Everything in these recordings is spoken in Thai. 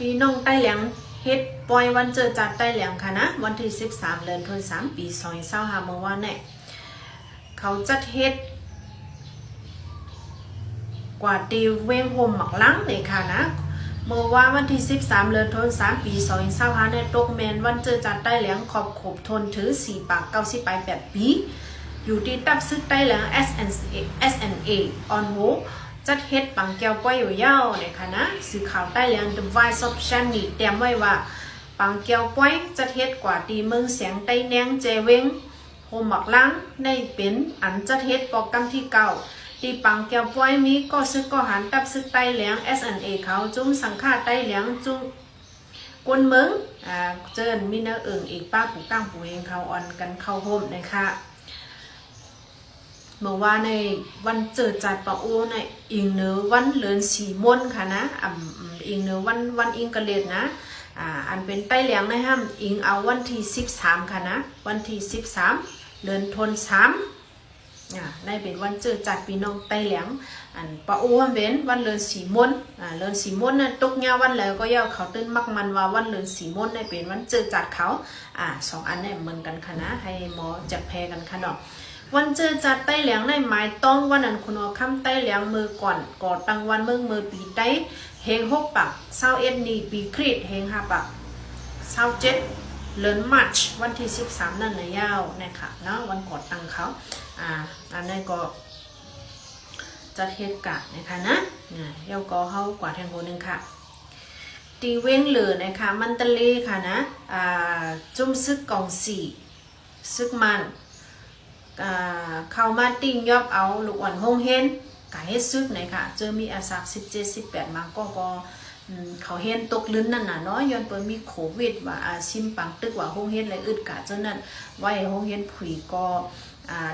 พี่น้องใต้เหลียงเฮ็ดปล่อยวันเจอจัดใต้เหลียงค่ะนะวันที่13เดือนธันวาคมปี2025เมื่อวานเนี่ยเขาจัดเฮ็ดกว่าตีเวงโฮมหมักลังเลยค่ะนะเมื่อวานวันที่13เดือนธันวาคมปี2025เนี่ยตกแมนวันเจอจัดใต้เหลียงขอบขบทนถือ4ปาก90ไป8ปีอยู่ที่ตับซึกใต้เหลียง SNA on holdจัดเฮ็ดปังแก้วป้อยอยู่ยาวเนี่ยค่ะนะสื่อข่าวใต้เหลียง The Voice of Channel เตรียมไว้ว่าปังแก้วป้อยจัดเฮ็ดกว่าตีเมืองเสียงใต้แนงเจเวงโฮมหมักลังในเป็นอันจัดเฮ็ดโปรแกรมที่เก่าตีปังแก้วป้อยมีก็ซึกก็หันตับซึกใต้เหลียง SNA เขาจุ้มสังฆาใต้เหลียงจุ้มกวนเมืองเจิ้นมีเนื้อเอิงอีกป้าปู่ตั้งปู่เฮงเขาอ่อนกันเข้าโฮมนะคะเมื่อว่าในวันเจอจัดปะโอในอิงเนื้อวันเลือนสีม่นค่ะนะอิงเนื้อวันอิงกะเลดนะอันเป็นใต้เหลียงนะฮะอิงเอาวันที่13ค่ะนะวันที่13เดือนธันวาคมในเป็นวันเจอจัดพี่น้องใต้เหลียงอันปะโอเป็นวันเลือนสีม่นเลือนสีม่นน่ะตกยาวันแล้วก็ย่อเขาตื่นมักมันว่าวันเลือนสีม่นในเป็นวันเจอจัดเขาสองอันเนี่ยเหมือนกันค่ะนะให้หมอจับแพรกันค่ะเนาะวันเจอจัดใต้เหลียงในหมายต้องวันนั้นคุณเอาคำใต้เหลียงมือก่อนกอดตังวันมือปีใต้เฮง6ปัก21นี่ปีคริสเฮง5ปัก27เดือนมาร์ชวันที่13นั่นน่ะยาวนะคะเนาะวันกอดตังเขาอันนั้นก็จัดเหตุการณ์นะคะนะเดี๋ยวก็เฮากว่าแทงโบนึงค่ะตีเว้งเหลือนะคะมันตะเลค่ะนะจุ่มซึกกอง4ซึกมันเข้ามาติ้งยอบเอาลูกอ่อนห้องเฮนกะเฮ็ดซึกไหนค่ะเจอมีอาสา17-18มาก็เขาเฮนตกลื้นนั่นน่ะเนาะย้อนเปิ้นมีโควิดว่าซิมปังตึกว่าห้องเฮนอะไรอึดกะเจ้านั้นไว้ห้องเฮนผุยก็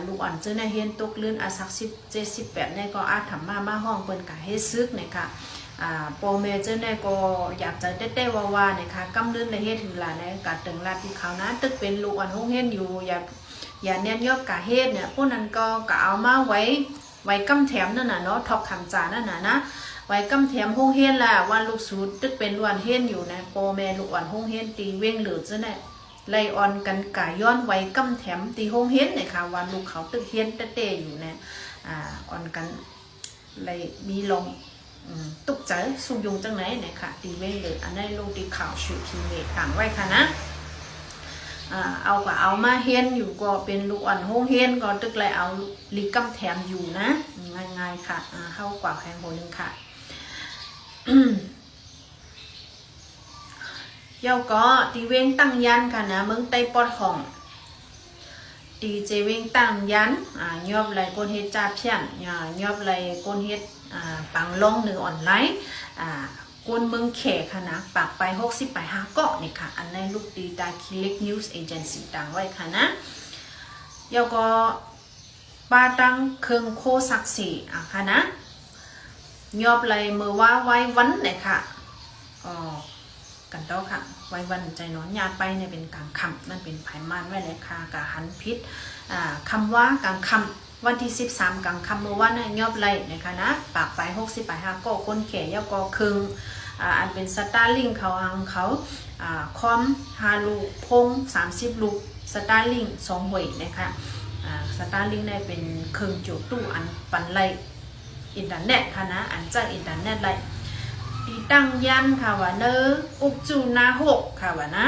ลูกอ่อนเจ้าน่ะเฮนตกลื้นอาสัก17-18เนี่ยก็ทำมาห้องเปิ้นกะเฮ็ดซึกไหนค่ะโปรเมเจอร์เนี่ยก็อยากจะได้ว่านะคะกำลื้นในเฮ็ดถึงล่ะในกะตึงลาดที่เขานะตึกเป็นลูกอ่อนห้องเฮนอยู่อย่าเน้นยอบกะเฮ็ดเนี่ยพวกนั้นก็เอามาไว้กำแถมนั่นน่ะเนาะทอกคำจานั่นน่ะนะไว้กำแถมห้องเฮ็ดล่ะวันลูกสูดตึกเป็นวันเฮ็ดอยู่นะโปแม่ลูกอ่อนห้องเฮ็ดตีเว้งเหลือซะเนี่ยไล่ออนกันกะย้อนไว้กำแถมตีห้องเฮ็ดเนี่ยค่ะวันลูกเขาตึกเฮ็ดเต้อยู่นะออนกันไล่มีลงตุกใจสุยงจังไหนเนี่ยค่ะตีเว้งเหลืออันนั้นลูกตีข่าวชื่อทีเมต่างไว้ค่ะนะเอามาเฮียนอยู่ก็เป็นลูกอ่อนโฮงเฮียนก็ตึกเลยเอาลีกำแถมอยู่นะง่ายๆค่ะเข้ากว่าแพงโหนึงค่ะเย้าก็ตีเวงตั้งยันค่ะนะเมืองไต้ปอดของตีเจเวงตั้งยันยอบไหลก้นเฮ็ดจ่าเพี้ยนยอบไหลก้นเฮ็ดปังลงหรือออนไลน์กวนเมืองแขกค่ะนะปากไป60ไป5เกาะนี่ค่ะอันในลูกดีดาคิเล็กนิวส์เอเจนซี่ต่างไว้ค่ะนะเดี๋ยวก็ปาตังเครื่องโคศักดิ์ศรีค่ะนะยอบเลยเมื่อว่าไว้วันเนี่ยค่ะกันต่อค่ะไว้วันใจนอนยาไปเนี่ยเป็นกลางคำนั่นเป็นไผ่ม่านไว้เลยค่ะกะหันพิษคำว่ากลางคำวันที่13กลางคำเมื่อว่าเนี่ยยอบเลยนะคะนะปากไป60ไป5เกาะคนแขกเดี๋ยวก็ครึ่งอันเป็นสตาร์ลิงเขาคอม5ลูกพง30ลูกสตาร์ลิง2หวยนะคะสตาร์ลิงได้เป็นเครื่องจุตู้อันปันไลอินเทอร์เน็ตค่ะนะอันจากอินเทอร์เน็ตไลตีตั้งยันค่ะว่าเนออุกจูนา6ค่ะว่านะ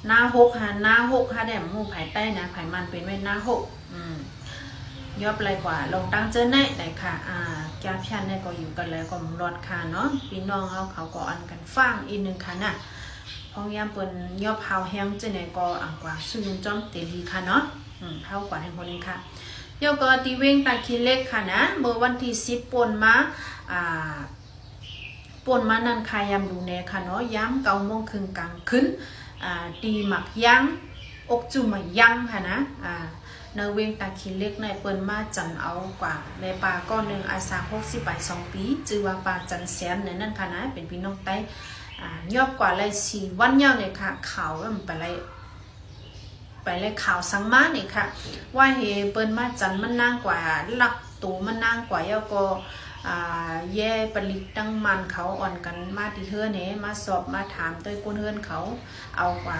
นา6ค่ะนา6ค่ะแดมหมู่ไผ่ใต้นะไผ่มันเป็นไว้นา6ยอบไรกว่าลงตั้งเจอแน่ไหนค่ะแก้วชันเนี่ยก็อยู่กันแล้วก็รอดค่ะเนาะพี่น้องเขาก็อันกันฟังอีกนึงค่ะนะพองยามเปิ้นยอบเฮาแฮงเจไหนก็อังกว่าซุยจอมเตลีค่ะเนาะเฮากว่าแห่งคนนึงค่ะเดี๋ยวก็ตีเว้งตาคิเล็กค่ะนะเมื่อวันที่10ป่นมานั่นค่ะยามดูแนค่ะเนาะย้ำ9 โมงครึ่งกลางคืนตีหมักย่างอกจุ่มย่างค่ะนะในเวงตาคิเล็กในเปิ้นมาจันเอากว่าในป่าก้อนหนึ่งอาสา60 ไป 2 ปีจือว่าป่าจันแสนในนั่นค่ะนะเป็นพี่น้องใต้ยอบกว่าเลย4 วันยาวเลยค่ะข่าวมันไปเลยข่าวสังมาเนี่ยค่ะว่าเฮเปิ้นมาจันมันนางกว่าหลักตูมันนางกว่าเยาก็ แย่ผลิตตั้งมันเขาอ่อนกันมาที่เฮือเนี่ยมาสอบมาถามตัวก้นเฮือนเขาเอากว่า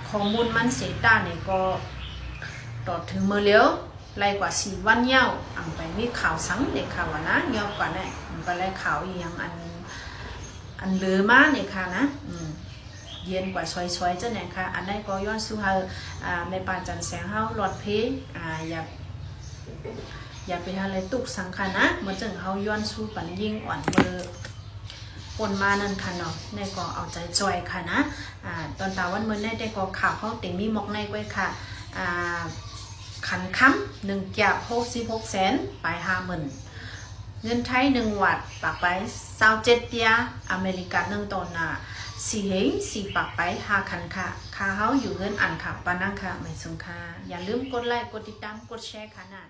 ข้อมูลมันเสต้าเนี่ยก็ต่อถึงเมื่อเลี้ยวไล่กว่า4 วันเย้าไปมีข่าวสังเด็กข่าวนะเยอะกว่าเนี่ยไปไล่ข่าวอย่างอันเหลือมาเนี่ยค่ะนะเย็นกว่าซอยๆเจ้าเนี่ยค่ะอันนี้ก็ย้อนสู้เฮาในป่าจันแสงเฮาหลอดเพอย่าไปอะไรตุกสังค่ะนะเหมือนจังเฮาย้อนสู้ปันยิ่งอ่อนเบอร์คนมานั่นค่ะเนาะในก็เอาใจจอยค่ะนะตอนตาวันเมื่อได้ก็ข่าวเขาเต็มมีหมอกในไว้ค่ะขันค้ำ1 แก้ว66 แสนไป50,000เงินไทย1 วัตต์ปากไป27 เตียอเมริกา1 ตอน4 เหง4 ปากไป5 คันค่ะค่าเฮาอยู่เฮือนอันค่ะปานังค่ะไม่สงค่ะอย่าลืมกดไลค์กดติดตามกดแชร์ค่ะนะ